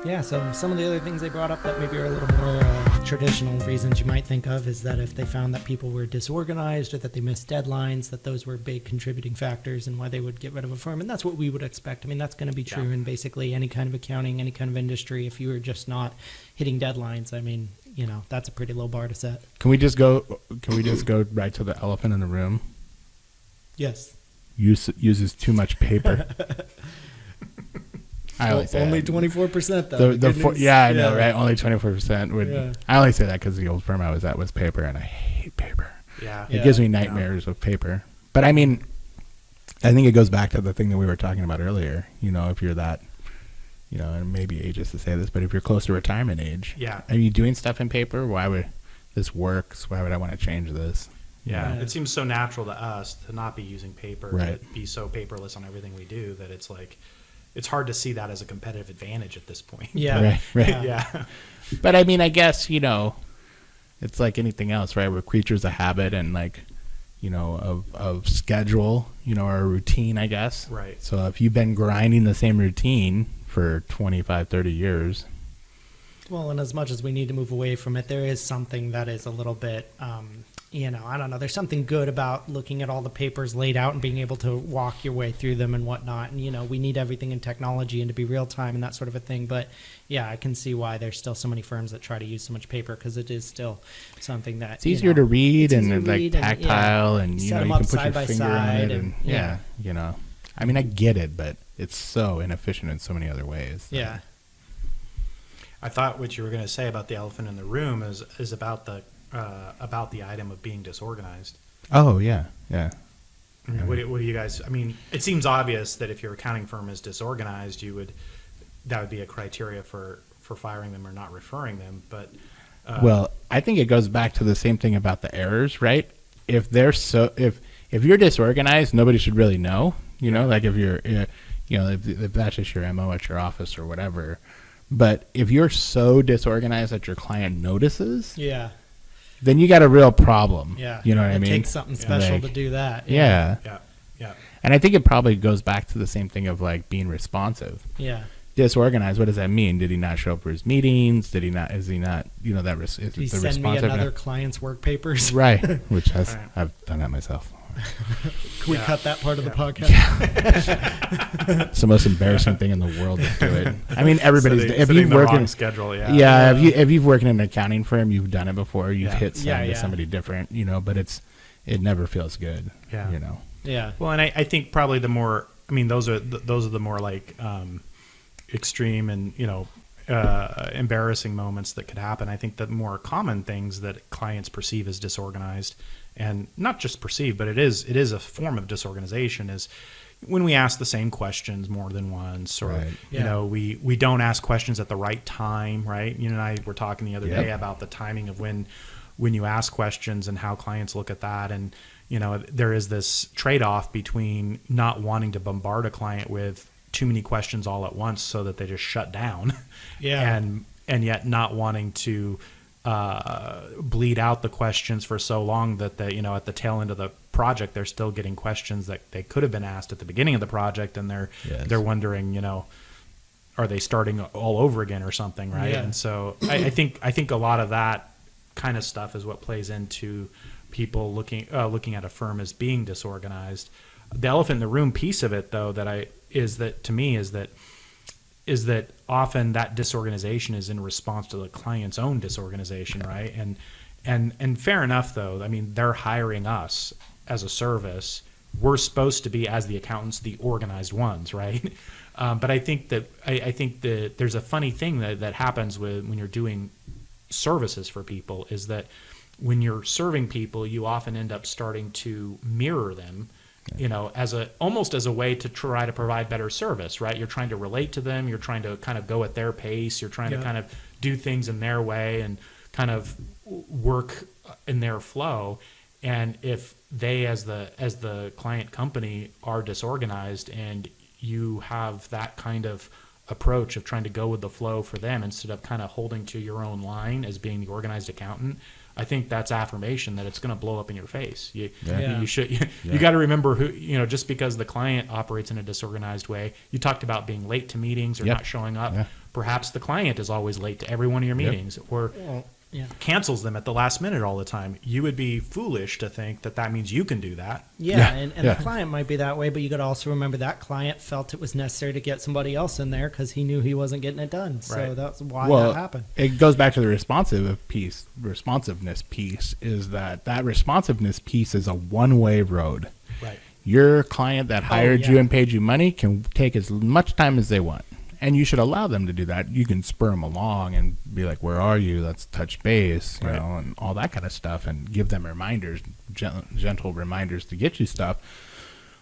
Yeah, so some of the other things they brought up that maybe are a little more traditional reasons you might think of is that if they found that people were disorganized or that they missed deadlines, that those were big contributing factors in why they would get rid of a firm. And that's what we would expect. I mean, that's going to be true in basically any kind of accounting, any kind of industry. If you were just not hitting deadlines, I mean, you know, that's a pretty low bar to set. Can we just go right to the elephant in the room? Yes. Uses too much paper. I only say only 24% though. I know, right? Only 24% would. Yeah. I only say that because the old firm I was at was paper, and I hate paper. Yeah. It gives me nightmares of paper. But I mean, I think it goes back to the thing that we were talking about earlier. You know, if you're that, you know, and maybe ageist to say this, but if you're close to retirement age, are you doing stuff in paper? Why would this works? Why would I want to change this? Yeah. It seems so natural to us to not be using paper, Right. to be so paperless on everything we do that it's like, it's hard to see that as a competitive advantage at this point. Yeah. Right. Yeah. But I mean, I guess, you know, it's like anything else, right? We're creatures of habit and like, you know, of schedule, you know, or a routine, I guess. Right. So if you've been grinding the same routine for 25, 30 years. Well, and as much as we need to move away from it, there is something that is a little bit, you know, I don't know. There's something good about looking at all the papers laid out and being able to walk your way through them and whatnot. And, you know, we need everything in technology and to be real time and that sort of a thing. But, yeah, I can see why there's still so many firms that try to use so much paper because it is still something that It's easier to read and like read and, tactile and, you set know, them you up can put side your by finger on side it and you know. I mean, I get it, but it's so inefficient in so many other ways. Yeah. I thought what you were going to say about the elephant in the room is about the item of being disorganized. Oh, yeah. Yeah. What do you guys? I mean, it seems obvious that if your accounting firm is disorganized, that would be a criteria for firing them or not referring them. But well, I think it goes back to the same thing about the errors, right? If you're disorganized, nobody should really know. You know, like if you're, you know, if that's just your MO at your office or whatever. But if you're so disorganized that your client notices, then you got a real problem. Yeah. You know what I It mean? takes something special Like, to do that. Yeah. Yeah. And I think it probably goes back to the same thing of like being responsive. Yeah. Disorganized. What does that mean? Did he not show up for his meetings? Did he not? Is he not? You know that. Is Did he the send me responsive? another client's work papers? Right. Which Right. I've done that myself. Can we cut that part of the podcast? It's the most embarrassing thing in the world to do it. I mean, everybody's. Sitting If you've the worked wrong in schedule, if you've worked in an accounting firm, you've done it before. You've Yeah. hit send Yeah. to somebody different, you know. But it never feels good. Yeah. You know. Yeah. Well, and I think probably the more, I mean, those are the more like extreme and, you know, embarrassing moments that could happen. I think the more common things that clients perceive as disorganized, and not just perceive, but it is a form of disorganization, is when we ask the same questions more than once, or Right. you know, we don't ask questions at the right time, right? You and I were talking the other Yep. day about the timing of when you ask questions and how clients look at that. And you know, there is this trade-off between not wanting to bombard a client with too many questions all at once so that they just shut down, and yet not wanting to bleed out the questions for so long that you know, at the tail end of the project they're still getting questions that they could have been asked at the beginning of the project, and they're wondering, you know, are they starting all over again or something, right? Yeah. And so I think a lot of that kind of stuff is what plays into people looking at a firm as being disorganized. The elephant in the room piece of it, though, is that often that disorganization is in response to the client's own disorganization, right? And fair enough, though. I mean, they're hiring us as a service. We're supposed to be, as the accountants, the organized ones, right? But I think that there's a funny thing that happens when you're doing services for people, is that when you're serving people, you often end up starting to mirror them, you know, almost as a way to try to provide better service, right? You're trying to relate to them. You're trying to kind of go at their pace. You're trying to kind of do things in their way and kind of work in their flow. And if they, as the client company, are disorganized, and you have that kind of approach of trying to go with the flow for them instead of kind of holding to your own line as being the organized accountant, I think that's affirmation that it's going to blow up in your face. You got to remember who, you know, just because the client operates in a disorganized way. You talked about being late to meetings or not showing up. Perhaps the client is always late to every one of your meetings, or Well, yeah. cancels them at the last minute all the time. You would be foolish to think that that means you can do that. Yeah, Yeah, and yeah. the client might be that way, but you got to also remember that client felt it was necessary to get somebody else in there because he knew he wasn't getting it done. So Right. that's why Well, that happened. it goes back to the responsiveness piece is that responsiveness piece is a one-way road. Right. Your client that hired yeah. you and paid you money can take as much time as they want. And you should allow them to do that. You can spur them along and be like, where are you? Let's touch base, you Right. know, and all that kind of stuff, and give them reminders, gentle reminders to get you stuff.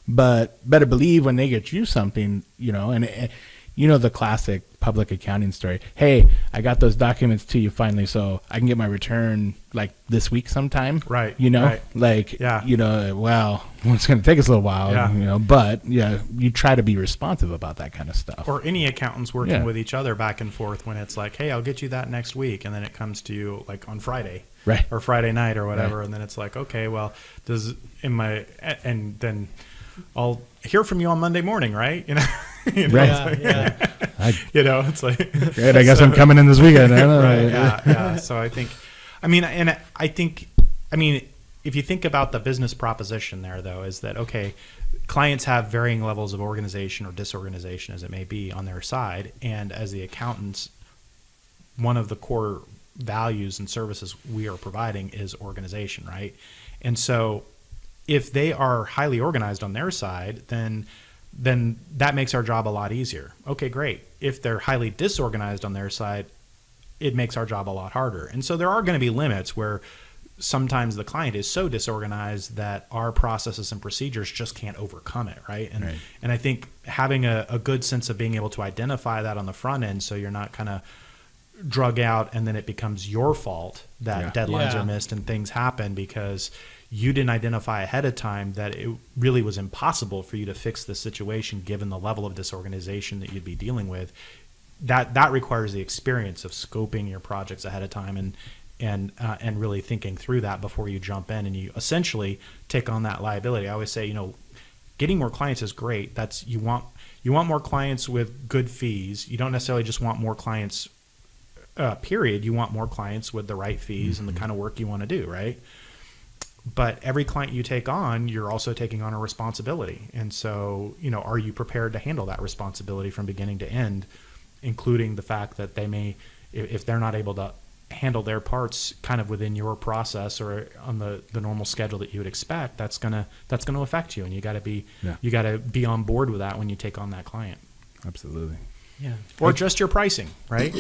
But better believe when they get you something, you know, and you know the classic public accounting story. Hey, I got those documents to you finally, so I can get my return like this week sometime. Right, You know, right. like, Yeah. you know, well, it's going to take us a little while, Yeah. you know, but yeah, you try to be responsive about that kind of stuff. Or any accountants working Yeah. with each other back and forth when it's like, hey, I'll get you that next week. And then it comes to you like on Friday. Right. Or Friday night or whatever. Right. And then it's like, okay, well, and then I'll hear from you on Monday morning, right? You know, you know, Right. it's like- Yeah, you know, it's like, Great, I guess I'm coming in this weekend. I don't know. right, yeah. So I think, I mean, if you think about the business proposition there, though, is that, okay, clients have varying levels of organization or disorganization, as it may be, on their side. And as the accountants, one of the core values and services we are providing is organization, right? And so if they are highly organized on their side, then that makes our job a lot easier. Okay, great. If they're highly disorganized on their side, it makes our job a lot harder. And so there are going to be limits where sometimes the client is so disorganized that our processes and procedures just can't overcome it, right? And Right. and I think having a good sense of being able to identify that on the front end, so you're not kind of drug out and then it becomes your fault that Yeah. deadlines Yeah. are missed and things happen because you didn't identify ahead of time that it really was impossible for you to fix the situation given the level of disorganization that you'd be dealing with. That requires the experience of scoping your projects ahead of time and really thinking through that before you jump in and you essentially take on that liability. I always say, you know, getting more clients is great. That's you want more clients with good fees. You don't necessarily just want more clients period. You want more clients with the right fees and the kind of work you want to do, right? But every client you take on, you're also taking on a responsibility. And so, you know, are you prepared to handle that responsibility from beginning to end, including the fact that they may, if they're not able to handle their parts kind of within your process or on the normal schedule that you would expect, that's gonna affect you. And you gotta be on board with that when you take on that client. Absolutely. yeah. Or adjust your pricing, right?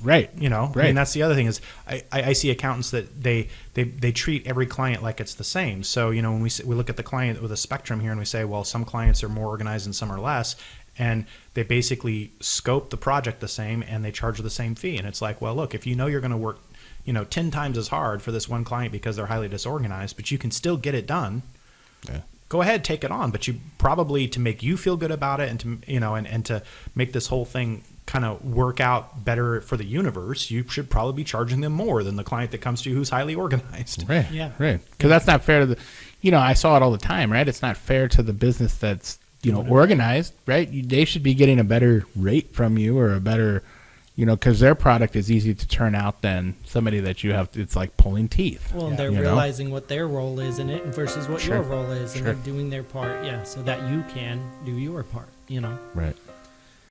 Right. You know, I Right. mean, that's the other thing is I see accountants that they treat every client like it's the same. So, you know, when we look at the client with a spectrum here and we say, well, some clients are more organized and some are less, and they basically scope the project the same and they charge the same fee. And it's like, well, look, if you know you're going to work, you know, 10 times as hard for this one client because they're highly disorganized, but you can still get it done. Yeah. Go ahead, take it on, but you probably, to make you feel good about it and to, you know, and to make this whole thing kind of work out better for the universe, you should probably be charging them more than the client that comes to you who's highly organized. Right. Yeah. Right. Because that's not fair to the, you know, I saw it all the time, right? It's not fair to the business that's, you know, organized, right? They should be getting a better rate from you or a better, you know, because their product is easy to turn out than somebody that you have. It's like pulling teeth. Well, Yeah. they're You know? realizing what their role is in it versus what Sure. your role is, and Sure. they're doing their part, yeah, so that you can do your part, you know. Right.